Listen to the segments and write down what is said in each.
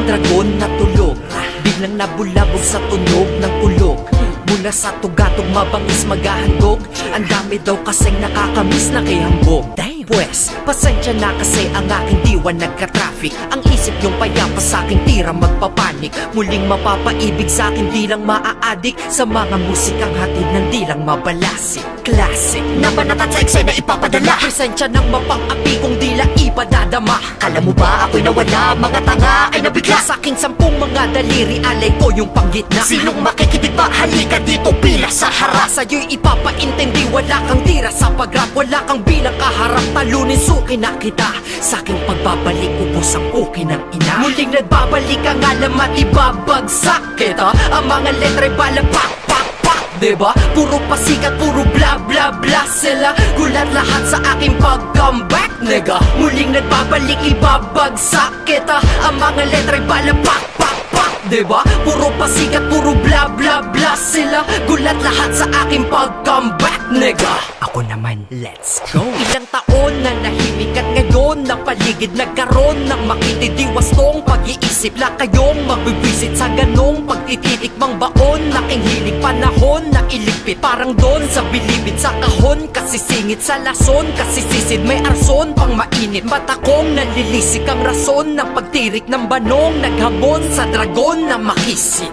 dragon na tulog, biglang nabulabog sa tunog ng kulog. Mula sa tugatog mabangis maghahandog, ang dami daw kasing nakakamiss na kihambog. Pwes, pasensya na kasi ang aking diwa nagka-traffic. Ang isip niyong payapa sa aking tira magpapanik. Muling mapapaibig sa akin di lang maaadik sa mga musikang hatid ng di lang mabalasik. Classic na banatan sa eksena ipapadala, presensya ng mapang-api kung di lang ipadadama. Alam mo ba ako'y nawala, mga tanga ay nabigla. Sa aking 10 mga daliri alay ko yung panggitna. Sinong makikinig ba? Halika dito pila sa harap. Sa'yo'y ipapaintindi, wala kang tira sa pag-rap. Wala kang bilang kaharap, talunin suki na kita. Sa aking pagbabalik ubos ang uki ng ina. Muling nagbabalik ang alam at ibabagsak kita. Ang mga letra'y balapak, pak, pak, diba? Puro pasikat, puro bla bla bla sila. Gulat lahat sa aking pag-comeback, nigga. Muling nagbabalik, ibabagsak kita. Ang mga letra'y balapak, pak, pak, diba? Puro pasikat, puro bla bla bla sila. Gulat lahat sa aking pag-comeback, nigga. Ako naman, let's go. Ilang taon na nahimik at ngayon ng paligid nagkaroon ng makitidiwas tong pag-iisip. La kayong mabibisit sa ganong pagtititikmang baon. Naking hilig panahon na iligpit, parang doon sa bilibid sa kahon. Kasi singit sa lason, kasi sisid may arson pang mainit. Mata kong nalilisik ang rason ng pagtirik ng banong. Naghamon sa dragon na makisid.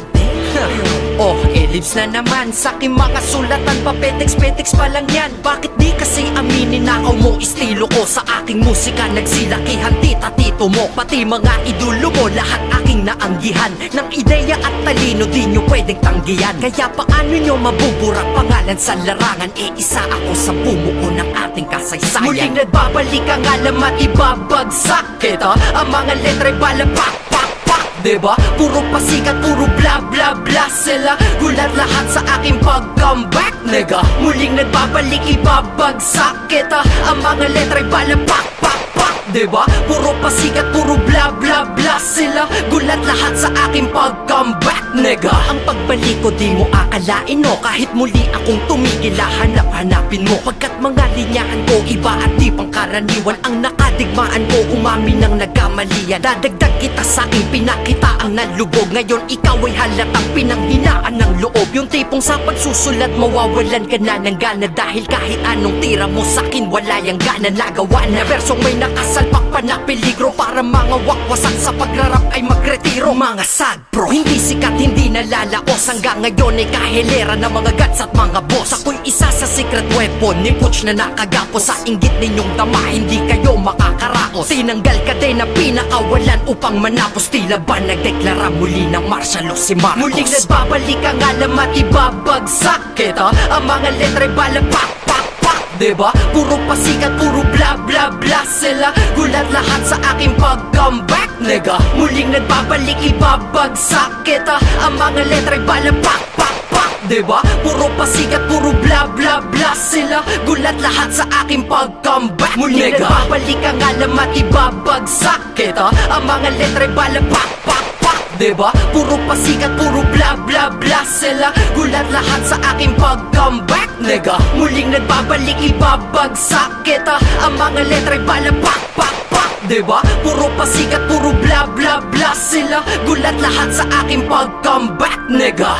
Oh, ellipse na naman sa aking mga sulatan. Papetex-petex pa lang yan. Bakit di kasi aminin na ako mo estilo ko? Sa aking musika nagsilakihan tita-tito mo. Pati mga idolo mo, lahat aking naanggihan. Ng ideya at talino di nyo pwedeng tanggihan. Kaya paano nyo mabuburak pangalan sa larangan? Isa ako sa bumuo ng ating kasaysayan. Muling nagbabalik ang alam at ibabagsak kita. Ang mga letra'y balapak, pak, pak, diba? Puro pasikat, puro bla bla bla sila. Gulat lahat sa aking pag-comeback, nigga. Muling nagbabalik, ibabagsak kita. Ang mga letra'y balapak, pak, pak, diba? Puro pasikat, puro bla bla bla sila. Gulat lahat sa aking pag-comeback, nigga. Ang pagbalik ko di mo akalain no. Kahit muli akong tumigil, hanap-hanapin mo. Pagkat mga linyahan ko iba at di pangkaraniwan. Ang nakadigmaan ko umamin ng nagkamalian. Dadagdag kita sa aking pinakita ang nalubog. Ngayon ikaw ay halatang pinanghinaan ng loob. Yung tipong sa pagsusulat mawawalan ka na ng gana. Dahil kahit anong tira mo sa'kin wala yang gana. Nagawa na versong may nakasalpak pa na peligro. Para mga wakwasak sa pagrarap ay magretiro. Mga sad bro, hindi sikat, hindi nalalaos. Hanggang ngayon ay kahilera ng mga guts at mga boss. Ako'y isa sa secret weapon ni Butch na nakagapos. Sa inggit ninyong dama hindi kayo makakaraos. Tinanggal ka din na pinakawalan upang manapos. Tila ba nagdeklara muli ng martial law si Marcos? Muling nagbabalik ang alam at ibabagsak kita. Ang mga letra'y balapak, pak, pak, diba? Puro pasikat, puro bla bla bla sila. Gulat lahat sa aking pag-comeback, nigga. Muling nagbabalik, ibabagsak kita. Ang mga letra'y balapak, pak, pak, diba? Puro pasikat, puro bla bla bla sila. Gulat lahat sa aking pag-comeback, muling nagbabalik ang alam at ibabagsak kita. Ang mga letra'y balapak, pak, pak, diba? Puro pasikat, puro bla bla bla sila. Gulat lahat sa aking pag-comeback, nigga. Muling nagbabalik, ibabagsak kita. Ang mga letra'y balapak, pak, pak, diba? Puro pasikat, puro bla bla bla sila. Gulat lahat sa aking pag-comeback, nigga.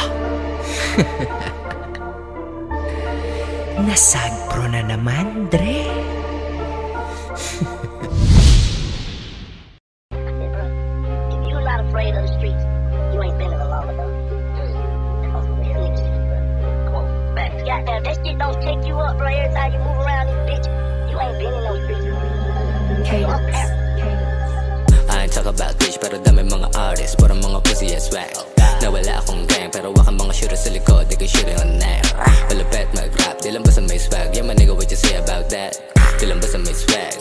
Nasagpro na naman, Dre. Afraid of the streets, you ain't been in a long enough. Goddamn, that shit don't take you up, bro. Every time you move around this bitch, you ain't been in those streets. I ain't talk about bitch, pero dami mga artists, parang mga pussy and swag. Nawala akong gang, pero wakan mga shooter sa likod, they can shoot it on name. Malapet mag-rap, di lang basta may swag. Yeah, my nigga, what you say about that? Di lang basta may swag.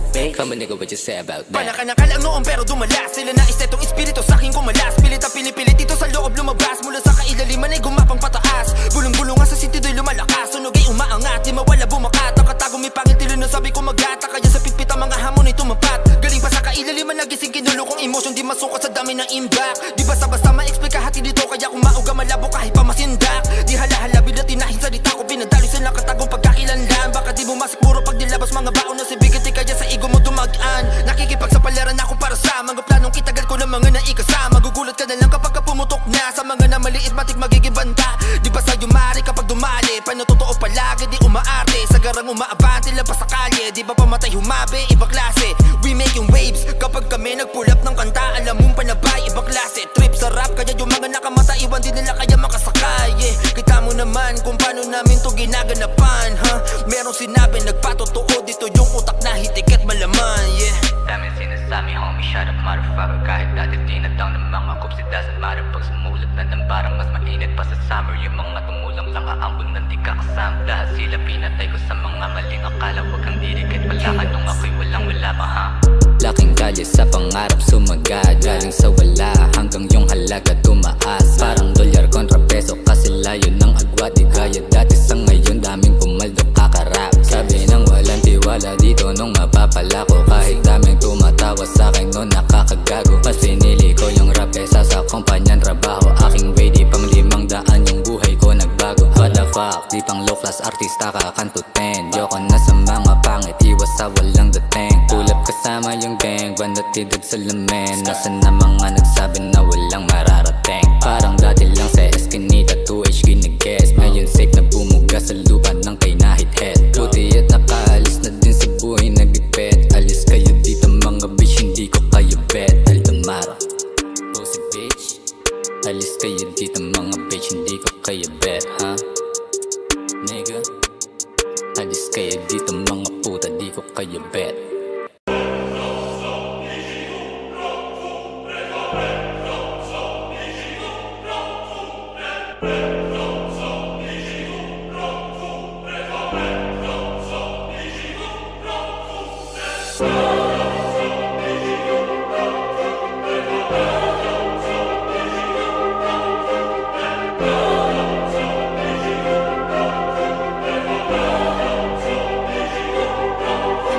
Come on nigga, what you say about that? Panakanakalang noon pero dumalas. Sila na istetong espiritu sa'king kumalas. Pilit at pinipilit dito sa loob lumabas. Mula sa kailaliman ay gumapang pataas. Bulong-bulungan sa sitido'y lumalakas. Sunog ay umaangat, di mawala bumakat. Ang katago may pangit tilo na sabi ko magata. Kaya sa pitpit ang mga hamon ay tumapat. Galing pa sa kailaliman nagising kinulo kong emosyon. Di masukat sa dami ng impact. Di basta-basta ma-explain kahati dito. Kaya kung mauga malabo kahit pa masindak. Di hala-hala bila tinahin salita ko. Pinadalo silang katagong pagkakilanlan. Baka di bumasik puro pag dilabas mga baon na si Bigati. Kaya sa ego mo dumagaan. Nakikipagsapalaran ako para sa mga planong kitagal ko ng mga naikasama. lagi di umaarte Sagarang umaabante labas sa kalye Di ba pamatay humabi, iba klase We making waves kapag kami nag-pull up ng kanta Alam mong panabay, iba klase Trip sa rap, kaya yung mga nakamata Iwan din nila kaya makasakay Kita mo naman kung paano namin to ginaganapan Merong sinabi nagpatotoo Dito yung utak na hitik at malaman Daming sinasabi, homie, shut up, motherfucker. Kahit dati dinadaw ng mga kups, it doesn't matter. Pag sumulat na ng parang mas mainit pa sa summer. Yung mga tumulang sa kaambon na di ka kasama. Lahat sila pinatay ko sa mga maling akala. Huwag kang dirikit, wala ka nung ako'y walang-wala pa, ha? Laking kalye sa pangarap sumagad. Galing sa wala hanggang yung halaga tumaas. Parang dolyar kontra peso kasi layo ng agwat. Di gaya dati sa ngayon, daming pumaldo kakarap. Sabi nang walang tiwala dito nung mapapala ko. Kahit daming tumatawa sa akin noon nakakagago. Kasi nili ko yung rap kesa sa kumpanyan trabaho. Aking way di pang 500 yung buhay ko nagbago. What the fuck, di pang low class artista kakantutin. Yoko na sa mga pangit, iwas sa walang dating. Tulap kasama yung gang, bandatidad sa lamin. Nasaan na mga nagsabi na walang mararating. Parang dati lang sa Eskinita 2H ginag-guess. Ngayon safe na bumuga sa lupa ng kay nahit-head. Buti at nakaalis na din sa buhay nagipet. Alis kayo dito mga bitch, hindi ko kayo bet. Altamara, pussy bitch. Alis kayo dito mga bitch, hindi ko kayo bet, ha? Nigga, alis kayo dito mga puta, di ko kayo bet.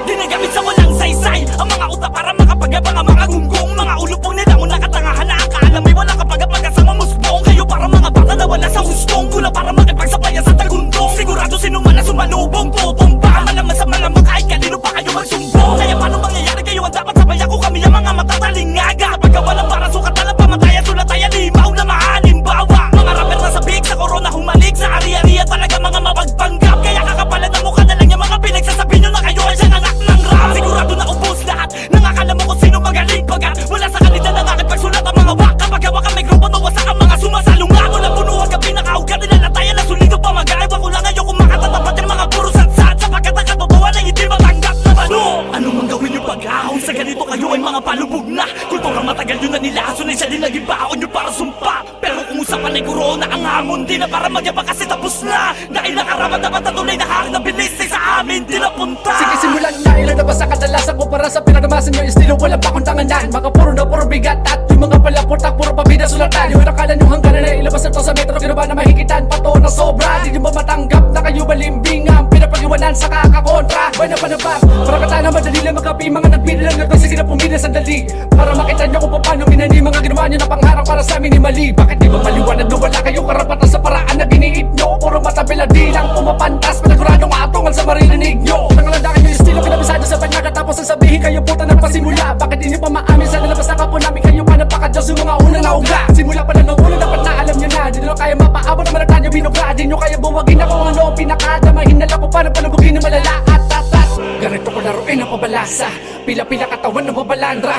Ginagamit sa walang saysay ang mga utak para makapagabang ang mga gunggong. Mga ulo pong nila mo nakatangahan na akala may walang kapagapag sa mamusbong. Kayo para mga bata na wala sa hustong. Kulang para makipagsabayan sa tagundong. Sigurado sino man na sumalubong tutumba. Malaman sa malamang kahit kanino pa kayo magsumbong. Kaya paano mangyayari kayo ang dapat sabay ako kami ang mga matatalingaga. Kapag kawalan para sukat na lang pamatayan sulatayan limaw na mahalimbawa. Mga rapper na sabik sa korona humalik sa ari-ariya talaga mga mapagpanggap. Kaya kakapalan ang mukha na lang yung mga pinagsasabi nyo na kayo ay siyang anak ng rap. Sigurado na ubos lahat nang akala mo kung sino magaling pagat. Wala sa kalidad ng aking pagsulat ang mga wak. Kapag gawa ka mikropono wasak ang mga sumasalunga. Mula puno hanggang pinakaugat nilalatayan na sulido pa mag-aiwa ko lang ngayon kung makatatapat yung mga puro satsat. Sapagkat ang katotohanan ay hindi matanggap na bano. Ano mang gawin yung pag-ahon sa ganito kayo ay mga palubog na. Kulturang matagal yun na nilason ay siya din naging baon nyo para sumpa. Pero kung usapan ay corona ang hamon di na para magyabang kasi tapos na. Dahil nakaraman dapat na tunay na hari na bilis ay sa amin di napunta. Sige simulan na, ilan na ba sa kadalasan ko para sa pinagamasan nyo estilo walang pakundangan. Mga puro bigat at yung mga palaputak puro pabida sulatan. Yung nakala nyo hangganan na ilabas na to sa metro ginawa na mahigitan pato na sobra. Di nyo ba matanggap na kayo balimbingan pinapag-iwanan sa kakakontra. Buwan na panabang para katana madali lang magapi mga nagbili lang nagpag sige na pumili sandali. Para makita nyo kung paano minani mga ginawa nyo na pangharap para sa amin ni mali. Bakit di ba maliwanag na wala kayong karapatan sa paraan na giniit nyo. Puro matabila di lang pumapantas paniguradong atongan sa maririnig nyo. Nangalandakan nyo yung estilo pinabisado sa banyaga tapos sasabihin kayo puta nagpasimula. Bakit di nyo pa maamin sa nalabas na kapo namin kayo pa napakadiyos yung mga unang nauga. Simula pa na nung ulo dapat na alam nyo na. Di nyo kaya mapaabot na malata nyo binuga. Di nyo kaya buwagin ako ano ang pinakadamahin na lang ko para palubugin na malala at. Ganito ko laruin ang pabalasa. Pila-pila katawan ng mabalandra.